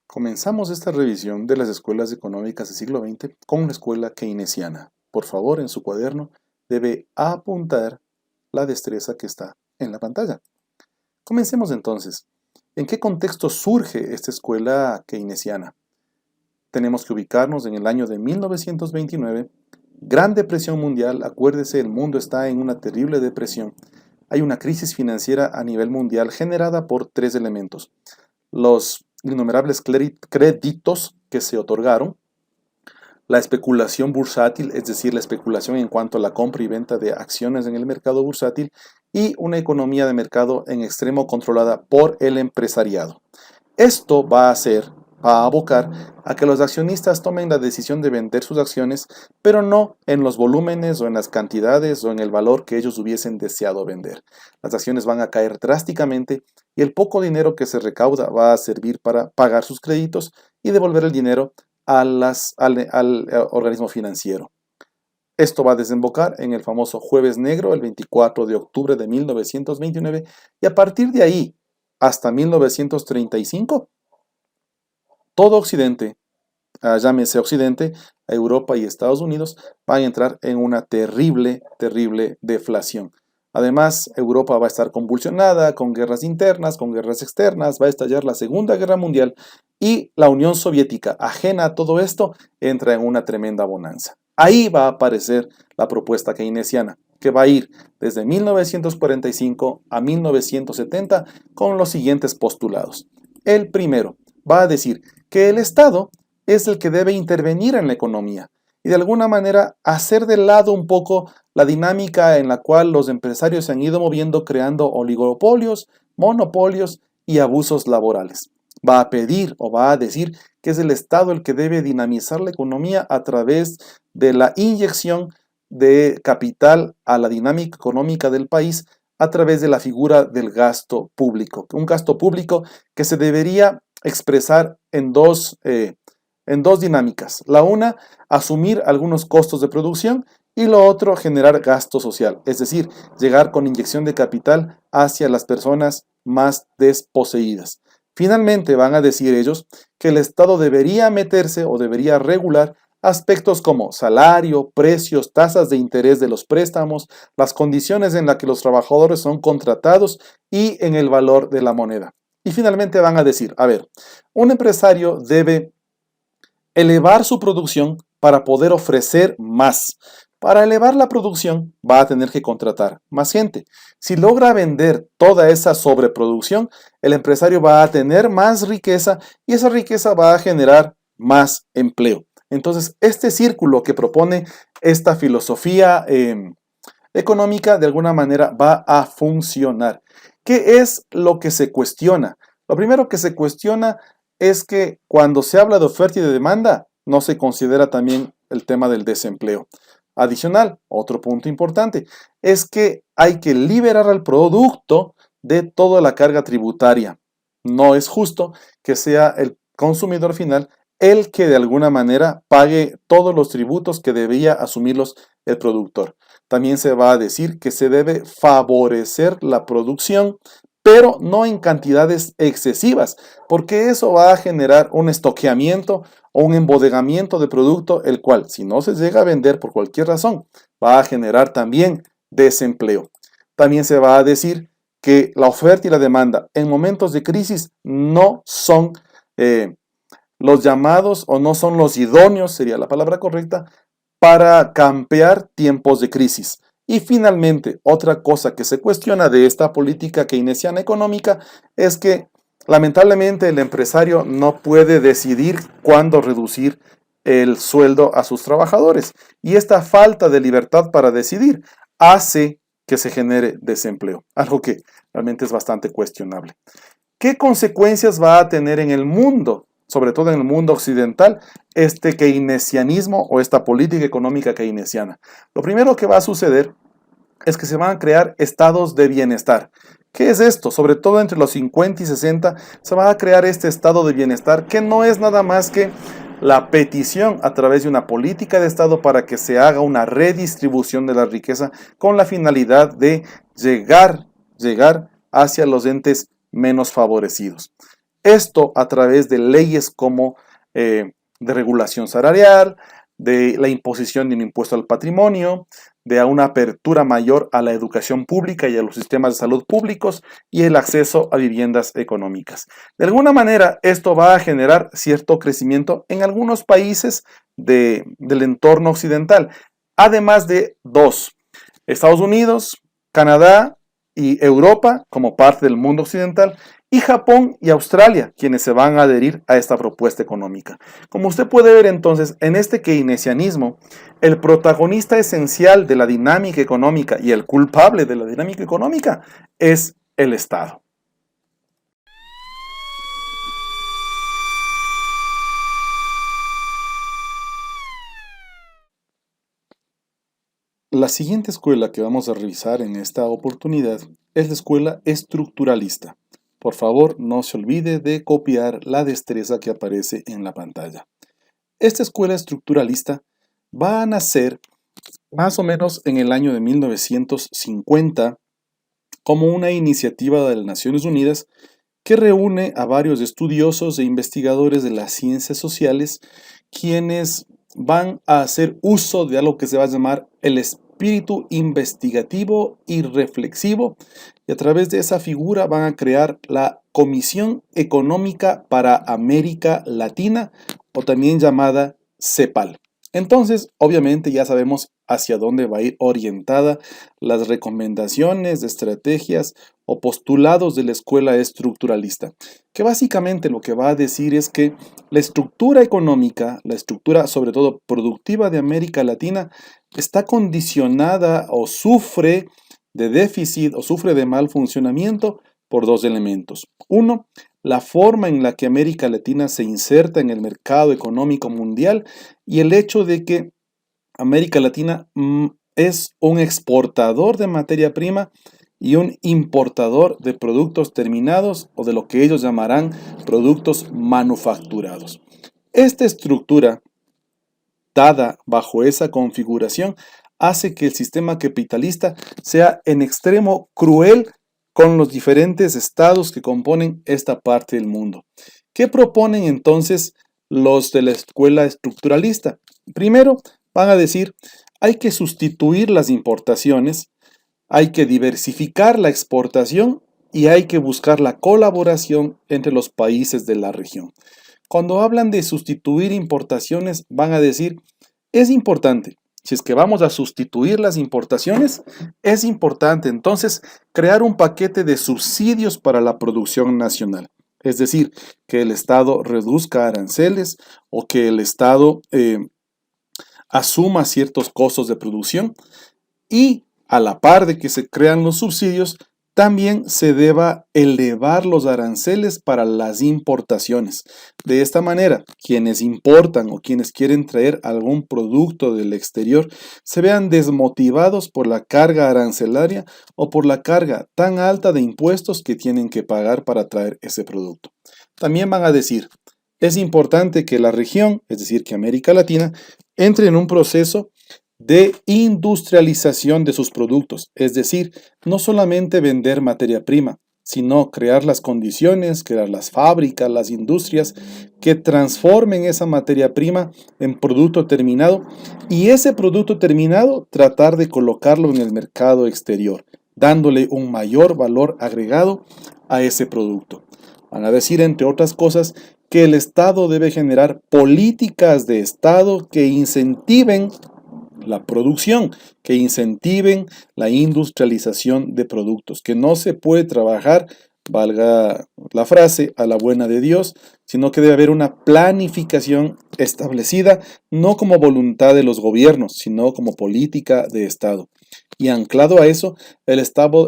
Comenzamos esta revisión de las escuelas económicas del siglo XX con la escuela keynesiana. Por favor, en su cuaderno debe apuntar la destreza que está en la pantalla. Comencemos entonces. ¿En qué contexto surge esta escuela keynesiana? Tenemos que ubicarnos en el año de 1929. Gran depresión mundial, acuérdese, el mundo está en una terrible depresión. Hay una crisis financiera a nivel mundial generada por tres elementos: los innumerables créditos que se otorgaron, la especulación bursátil, es decir, la especulación en cuanto a la compra y venta de acciones en el mercado bursátil, y una economía de mercado en extremo controlada por el empresariado. Esto va a abocar a que los accionistas tomen la decisión de vender sus acciones, pero no en los volúmenes o en las cantidades o en el valor que ellos hubiesen deseado vender. Las acciones van a caer drásticamente y el poco dinero que se recauda va a servir para pagar sus créditos y devolver el dinero al organismo financiero. Esto va a desembocar en el famoso Jueves Negro, el 24 de octubre de 1929, y a partir de ahí, hasta 1935, todo Occidente, llámese Occidente, Europa y Estados Unidos, van a entrar en una terrible deflación. Además, Europa va a estar convulsionada con guerras internas, con guerras externas, va a estallar la Segunda Guerra Mundial y la Unión Soviética, ajena a todo esto, entra en una tremenda bonanza. Ahí va a aparecer la propuesta keynesiana, que va a ir desde 1945 a 1970 con los siguientes postulados. El primero va a decir que el Estado es el que debe intervenir en la economía y de alguna manera hacer de lado un poco la dinámica en la cual los empresarios se han ido moviendo creando oligopolios, monopolios y abusos laborales. Va a pedir o va a decir que es el Estado el que debe dinamizar la economía a través de la inyección de capital a la dinámica económica del país a través de la figura del gasto público. Un gasto público que se debería expresar en dos dinámicas. La una, asumir algunos costos de producción, y lo otro, generar gasto social, es decir, llegar con inyección de capital hacia las personas más desposeídas. Finalmente van a decir ellos que el Estado debería meterse o debería regular aspectos como salario, precios, tasas de interés de los préstamos, las condiciones en las que los trabajadores son contratados y en el valor de la moneda. Y finalmente van a decir, a ver, un empresario debe elevar su producción para poder ofrecer más. Para elevar la producción va a tener que contratar más gente. Si logra vender toda esa sobreproducción, el empresario va a tener más riqueza y esa riqueza va a generar más empleo. Entonces, este círculo que propone esta filosofía económica de alguna manera va a funcionar. ¿Qué es lo que se cuestiona? Lo primero que se cuestiona es que cuando se habla de oferta y de demanda, no se considera también el tema del desempleo. Adicional, otro punto importante, es que hay que liberar al producto de toda la carga tributaria. No es justo que sea el consumidor final el que de alguna manera pague todos los tributos que debía asumirlos el productor. También se va a decir que se debe favorecer la producción, pero no en cantidades excesivas, porque eso va a generar un estoqueamiento o un embodegamiento de producto, el cual, si no se llega a vender por cualquier razón, va a generar también desempleo. También se va a decir que la oferta y la demanda en momentos de crisis no son los llamados o no son los idóneos, sería la palabra correcta, para campear tiempos de crisis. Y finalmente, otra cosa que se cuestiona de esta política keynesiana económica es que lamentablemente el empresario no puede decidir cuándo reducir el sueldo a sus trabajadores. Y esta falta de libertad para decidir hace que se genere desempleo, algo que realmente es bastante cuestionable. ¿Qué consecuencias va a tener en el mundo, sobre todo en el mundo occidental, este keynesianismo o esta política económica keynesiana? Lo primero que va a suceder es que se van a crear estados de bienestar. ¿Qué es esto? Sobre todo entre los 50 y 60 se va a crear este estado de bienestar que no es nada más que la petición a través de una política de Estado para que se haga una redistribución de la riqueza con la finalidad de llegar hacia los entes menos favorecidos. Esto a través de leyes como de regulación salarial, de la imposición de un impuesto al patrimonio, de una apertura mayor a la educación pública y a los sistemas de salud públicos y el acceso a viviendas económicas. De alguna manera, esto va a generar cierto crecimiento en algunos países del entorno occidental, además de dos, Estados Unidos, Canadá y Europa como parte del mundo occidental, y Japón y Australia, quienes se van a adherir a esta propuesta económica. Como usted puede ver entonces, en este keynesianismo, el protagonista esencial de la dinámica económica y el culpable de la dinámica económica es el Estado. La siguiente escuela que vamos a revisar en esta oportunidad es la escuela estructuralista. Por favor, no se olvide de copiar la destreza que aparece en la pantalla. Esta escuela estructuralista va a nacer más o menos en el año de 1950 como una iniciativa de las Naciones Unidas que reúne a varios estudiosos e investigadores de las ciencias sociales quienes van a hacer uso de algo que se va a llamar el espíritu investigativo y reflexivo, y a través de esa figura van a crear la Comisión Económica para América Latina, o también llamada CEPAL. Entonces, obviamente ya sabemos hacia dónde va a ir orientada las recomendaciones, estrategias o postulados de la escuela estructuralista, que básicamente lo que va a decir es que la estructura económica, la estructura sobre todo productiva de América Latina, está condicionada o sufre de déficit o sufre de mal funcionamiento por dos elementos. Uno, la forma en la que América Latina se inserta en el mercado económico mundial y el hecho de que América Latina es un exportador de materia prima y un importador de productos terminados o de lo que ellos llamarán productos manufacturados. Esta estructura, dada bajo esa configuración, hace que el sistema capitalista sea en extremo cruel con los diferentes estados que componen esta parte del mundo. ¿Qué proponen entonces los de la escuela estructuralista? Primero, van a decir, hay que sustituir las importaciones, hay que diversificar la exportación y hay que buscar la colaboración entre los países de la región. Cuando hablan de sustituir importaciones, van a decir, es importante. Si es que vamos a sustituir las importaciones, es importante entonces crear un paquete de subsidios para la producción nacional. Es decir, que el Estado reduzca aranceles o que el Estado asuma ciertos costos de producción y a la par de que se crean los subsidios, también se deba elevar los aranceles para las importaciones. De esta manera, quienes importan o quienes quieren traer algún producto del exterior se vean desmotivados por la carga arancelaria o por la carga tan alta de impuestos que tienen que pagar para traer ese producto. También van a decir, es importante que la región, es decir, que América Latina, entre en un proceso de industrialización de sus productos, es decir, no solamente vender materia prima, sino crear las condiciones, crear las fábricas, las industrias que transformen esa materia prima en producto terminado y ese producto terminado tratar de colocarlo en el mercado exterior, dándole un mayor valor agregado a ese producto. Van a decir, entre otras cosas, que el Estado debe generar políticas de Estado que incentiven la producción, que incentiven la industrialización de productos, que no se puede trabajar, valga la frase, a la buena de Dios, sino que debe haber una planificación establecida, no como voluntad de los gobiernos, sino como política de Estado. Y anclado a eso, el Estado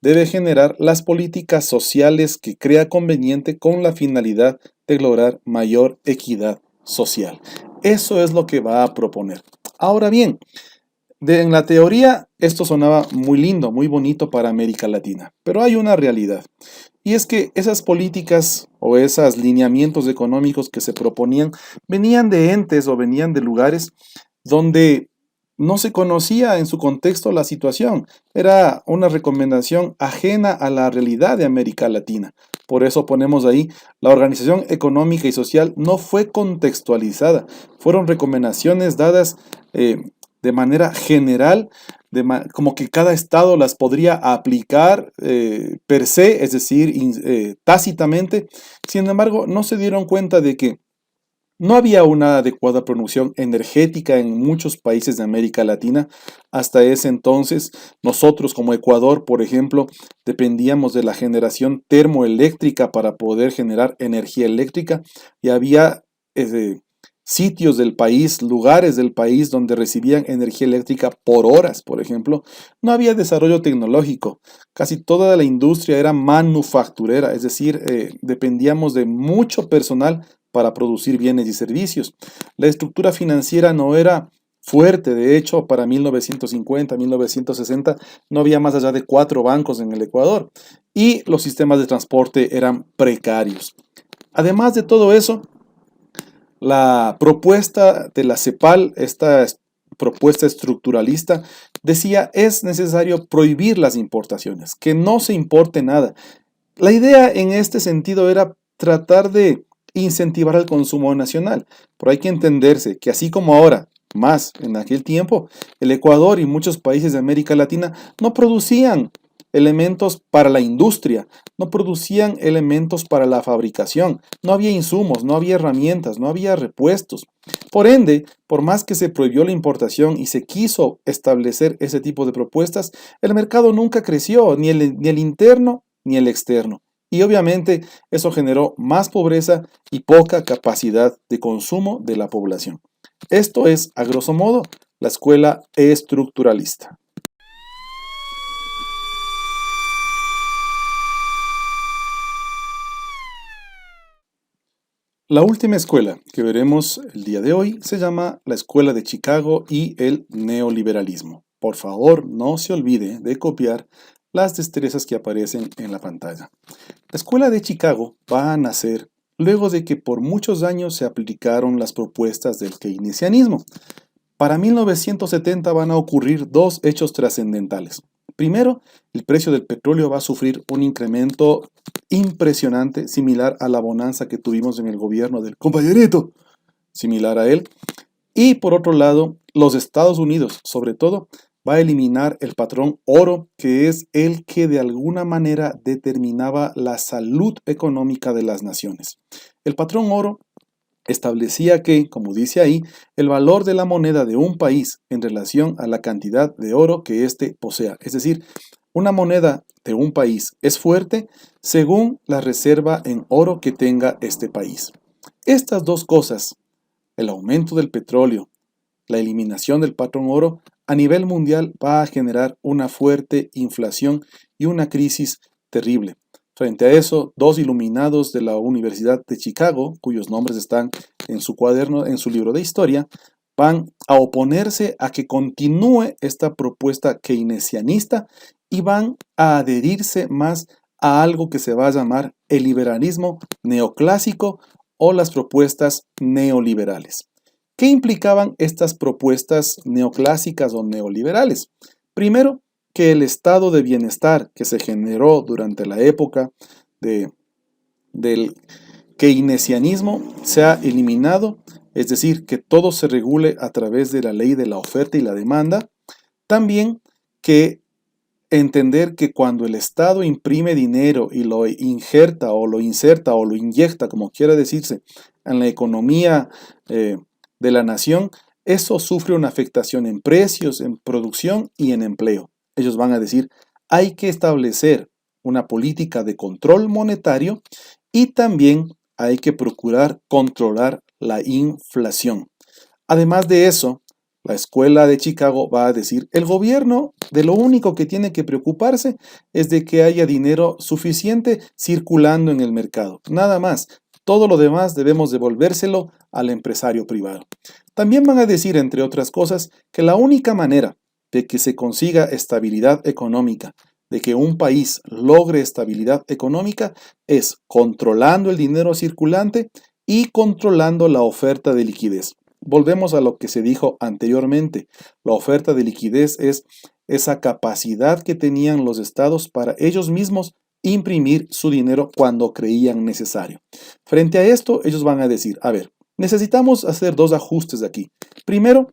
debe generar las políticas sociales que crea conveniente con la finalidad de lograr mayor equidad social. Eso es lo que va a proponer. Ahora bien, en la teoría esto sonaba muy lindo, muy bonito para América Latina, pero hay una realidad. Y es que esas políticas o esos lineamientos económicos que se proponían venían de entes o venían de lugares donde no se conocía en su contexto la situación. Era una recomendación ajena a la realidad de América Latina. Por eso ponemos ahí, la organización económica y social no fue contextualizada, fueron recomendaciones dadas de manera general, como que cada estado las podría aplicar per se, es decir, tácitamente. Sin embargo, no se dieron cuenta de que no había una adecuada producción energética en muchos países de América Latina. Hasta ese entonces, nosotros como Ecuador, por ejemplo, dependíamos de la generación termoeléctrica para poder generar energía eléctrica y había sitios del país, lugares del país donde recibían energía eléctrica por horas, por ejemplo. No había desarrollo tecnológico. Casi toda la industria era manufacturera, es decir, dependíamos de mucho personal para producir bienes y servicios. La estructura financiera no era fuerte, de hecho, para 1950, 1960 no había más allá de 4 bancos en el Ecuador y los sistemas de transporte eran precarios. Además de todo eso, la propuesta de la CEPAL, esta propuesta estructuralista, decía es necesario prohibir las importaciones, que no se importe nada. La idea en este sentido era tratar de incentivar el consumo nacional, pero hay que entenderse que así como ahora, más en aquel tiempo, el Ecuador y muchos países de América Latina no producían elementos para la industria, no producían elementos para la fabricación, no había insumos, no había herramientas, no había repuestos. Por ende, por más que se prohibió la importación y se quiso establecer ese tipo de propuestas, el mercado nunca creció, ni el interno ni el externo. Y obviamente eso generó más pobreza y poca capacidad de consumo de la población. Esto es, a grosso modo, la escuela estructuralista. La última escuela que veremos el día de hoy se llama la Escuela de Chicago y el neoliberalismo. Por favor, no se olvide de copiar las destrezas que aparecen en la pantalla. La Escuela de Chicago va a nacer luego de que por muchos años se aplicaron las propuestas del keynesianismo. Para 1970 van a ocurrir dos hechos trascendentales. Primero, el precio del petróleo va a sufrir un incremento impresionante, similar a la bonanza que tuvimos en el gobierno del compañerito, similar a él. Y por otro lado, los Estados Unidos, sobre todo, va a eliminar el patrón oro, que es el que de alguna manera determinaba la salud económica de las naciones. El patrón oro establecía que, como dice ahí, el valor de la moneda de un país en relación a la cantidad de oro que éste posea. Es decir, una moneda de un país es fuerte según la reserva en oro que tenga este país. Estas dos cosas, el aumento del petróleo, la eliminación del patrón oro, a nivel mundial va a generar una fuerte inflación y una crisis terrible. Frente a eso, dos iluminados de la Universidad de Chicago, cuyos nombres están en su cuaderno, en su libro de historia, van a oponerse a que continúe esta propuesta keynesianista y van a adherirse más a algo que se va a llamar el liberalismo neoclásico o las propuestas neoliberales. ¿Qué implicaban estas propuestas neoclásicas o neoliberales? Primero, que el estado de bienestar que se generó durante la época del keynesianismo sea eliminado, es decir, que todo se regule a través de la ley de la oferta y la demanda. También que entender que cuando el Estado imprime dinero y lo injerta o lo inserta o lo inyecta, como quiera decirse, en la economía de la nación, eso sufre una afectación en precios, en producción y en empleo. Ellos van a decir, hay que establecer una política de control monetario y también hay que procurar controlar la inflación. Además de eso, la escuela de Chicago va a decir, el gobierno de lo único que tiene que preocuparse es de que haya dinero suficiente circulando en el mercado. Nada más. Todo lo demás debemos devolvérselo al empresario privado. También van a decir, entre otras cosas, que la única manera de que se consiga estabilidad económica, de que un país logre estabilidad económica, es controlando el dinero circulante y controlando la oferta de liquidez. Volvemos a lo que se dijo anteriormente. La oferta de liquidez es esa capacidad que tenían los estados para ellos mismos imprimir su dinero cuando creían necesario. Frente a esto, ellos van a decir, a ver, necesitamos hacer dos ajustes aquí. Primero,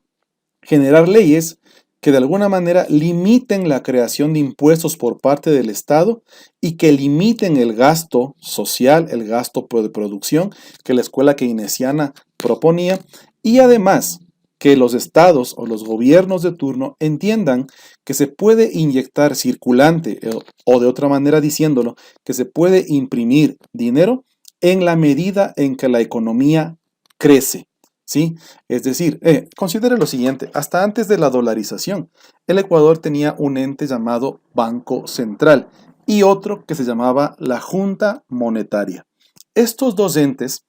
generar leyes que de alguna manera limiten la creación de impuestos por parte del Estado y que limiten el gasto social, el gasto de producción que la escuela keynesiana proponía, y además que los estados o los gobiernos de turno entiendan que se puede inyectar circulante o de otra manera diciéndolo, que se puede imprimir dinero en la medida en que la economía crece. ¿Sí? Es decir, considere lo siguiente, hasta antes de la dolarización, el Ecuador tenía un ente llamado Banco Central y otro que se llamaba la Junta Monetaria. Estos dos entes,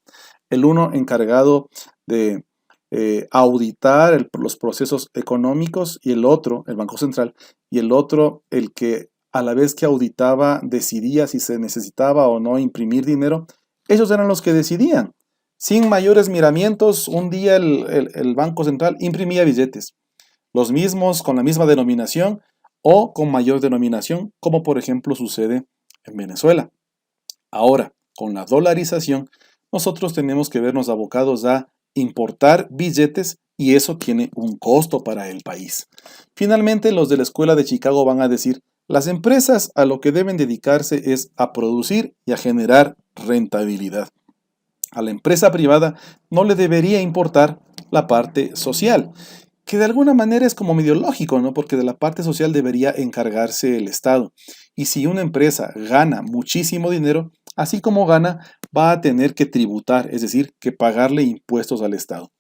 el uno encargado de auditar los procesos económicos y el otro, el Banco Central, y el otro, el que a la vez que auditaba decidía si se necesitaba o no imprimir dinero, ellos eran los que decidían. Sin mayores miramientos, un día el Banco Central imprimía billetes, los mismos con la misma denominación o con mayor denominación, como por ejemplo sucede en Venezuela. Ahora, con la dolarización, nosotros tenemos que vernos abocados a importar billetes y eso tiene un costo para el país. Finalmente, los de la Escuela de Chicago van a decir, las empresas a lo que deben dedicarse es a producir y a generar rentabilidad. A la empresa privada no le debería importar la parte social, que de alguna manera es como medio lógico, ¿no? Porque de la parte social debería encargarse el Estado. Y si una empresa gana muchísimo dinero, así como gana, va a tener que tributar, es decir, que pagarle impuestos al Estado.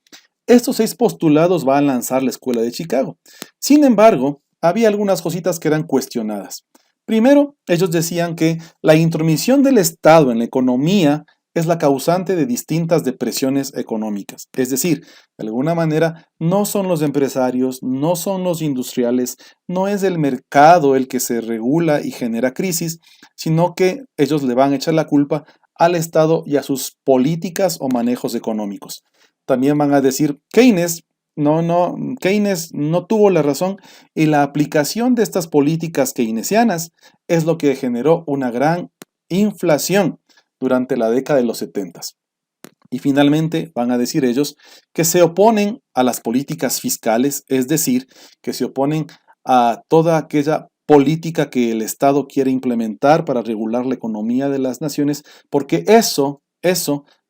Estos 6 postulados va a lanzar la Escuela de Chicago. Sin embargo, había algunas cositas que eran cuestionadas. Primero, ellos decían que la intromisión del Estado en la economía es la causante de distintas depresiones económicas. Es decir, de alguna manera, no son los empresarios, no son los industriales, no es el mercado el que se regula y genera crisis, sino que ellos le van a echar la culpa al Estado y a sus políticas o manejos económicos. También van a decir, Keynes no tuvo la razón y la aplicación de estas políticas keynesianas es lo que generó una gran inflación durante la década de los 70. Y finalmente van a decir ellos que se oponen a las políticas fiscales, es decir, que se oponen a toda aquella política que el Estado quiere implementar para regular la economía de las naciones, porque eso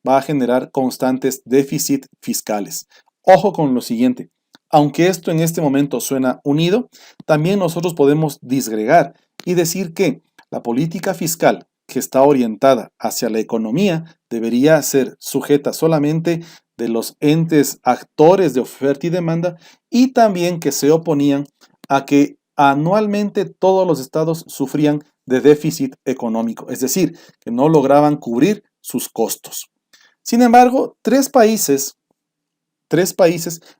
va a generar constantes déficits fiscales. Ojo con lo siguiente, aunque esto en este momento suena unido, también nosotros podemos disgregar y decir que la política fiscal que está orientada hacia la economía debería ser sujeta solamente de los entes actores de oferta y demanda y también que se oponían a que anualmente todos los estados sufrían de déficit económico, es decir, que no lograban cubrir sus costos. Sin embargo, tres países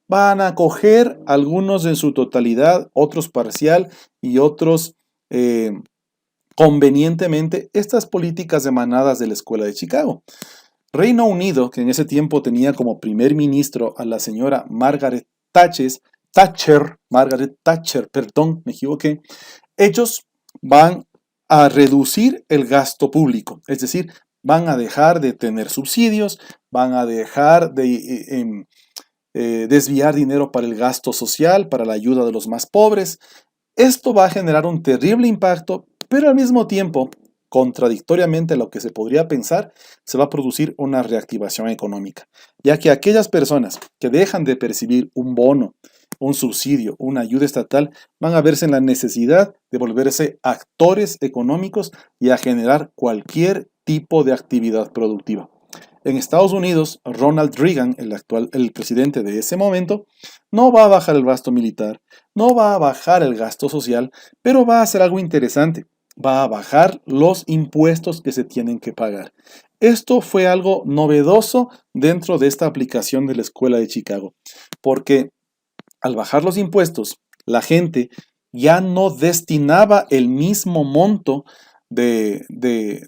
van a acoger algunos en su totalidad, otros parcial y otros convenientemente estas políticas emanadas de la Escuela de Chicago. Reino Unido, que en ese tiempo tenía como primer ministro a la señora Margaret Thatcher, perdón, me equivoqué, ellos van a reducir el gasto público, es decir, van a dejar de tener subsidios, van a dejar de desviar dinero para el gasto social, para la ayuda de los más pobres. Esto va a generar un terrible impacto, pero al mismo tiempo, contradictoriamente a lo que se podría pensar, se va a producir una reactivación económica, ya que aquellas personas que dejan de percibir un bono, un subsidio, una ayuda estatal, van a verse en la necesidad de volverse actores económicos y a generar cualquier tipo de actividad productiva. En Estados Unidos, Ronald Reagan, el presidente de ese momento, no va a bajar el gasto militar, no va a bajar el gasto social, pero va a hacer algo interesante. Va a bajar los impuestos que se tienen que pagar. Esto fue algo novedoso dentro de esta aplicación de la Escuela de Chicago, porque al bajar los impuestos, la gente ya no destinaba el mismo monto de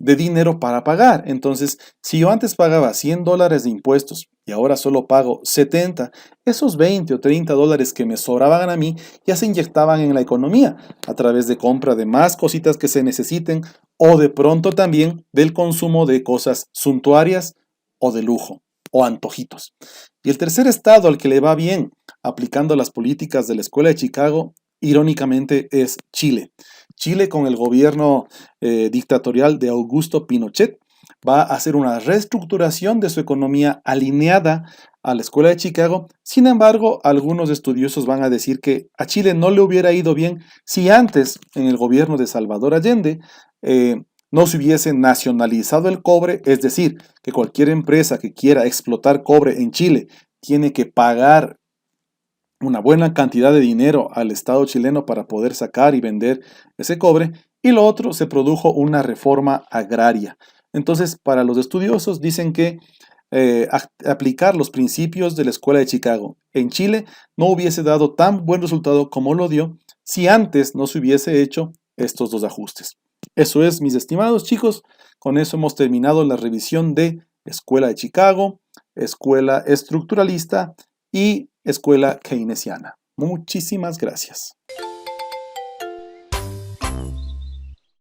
dinero para pagar. Entonces, si yo antes pagaba $100 de impuestos y ahora solo pago 70, esos 20 o 30 dólares que me sobraban a mí ya se inyectaban en la economía a través de compra de más cositas que se necesiten o de pronto también del consumo de cosas suntuarias o de lujo o antojitos. Y el tercer estado al que le va bien aplicando las políticas de la Escuela de Chicago, irónicamente, es Chile. Chile, con el gobierno dictatorial de Augusto Pinochet, va a hacer una reestructuración de su economía alineada a la Escuela de Chicago. Sin embargo, algunos estudiosos van a decir que a Chile no le hubiera ido bien si antes, en el gobierno de Salvador Allende, no se hubiese nacionalizado el cobre, es decir, que cualquier empresa que quiera explotar cobre en Chile tiene que pagar una buena cantidad de dinero al Estado chileno para poder sacar y vender ese cobre. Y lo otro, se produjo una reforma agraria. Entonces, para los estudiosos dicen que aplicar los principios de la Escuela de Chicago en Chile no hubiese dado tan buen resultado como lo dio si antes no se hubiese hecho estos dos ajustes. Eso es, mis estimados chicos, con eso hemos terminado la revisión de Escuela de Chicago, Escuela Estructuralista y Escuela Keynesiana. Muchísimas gracias.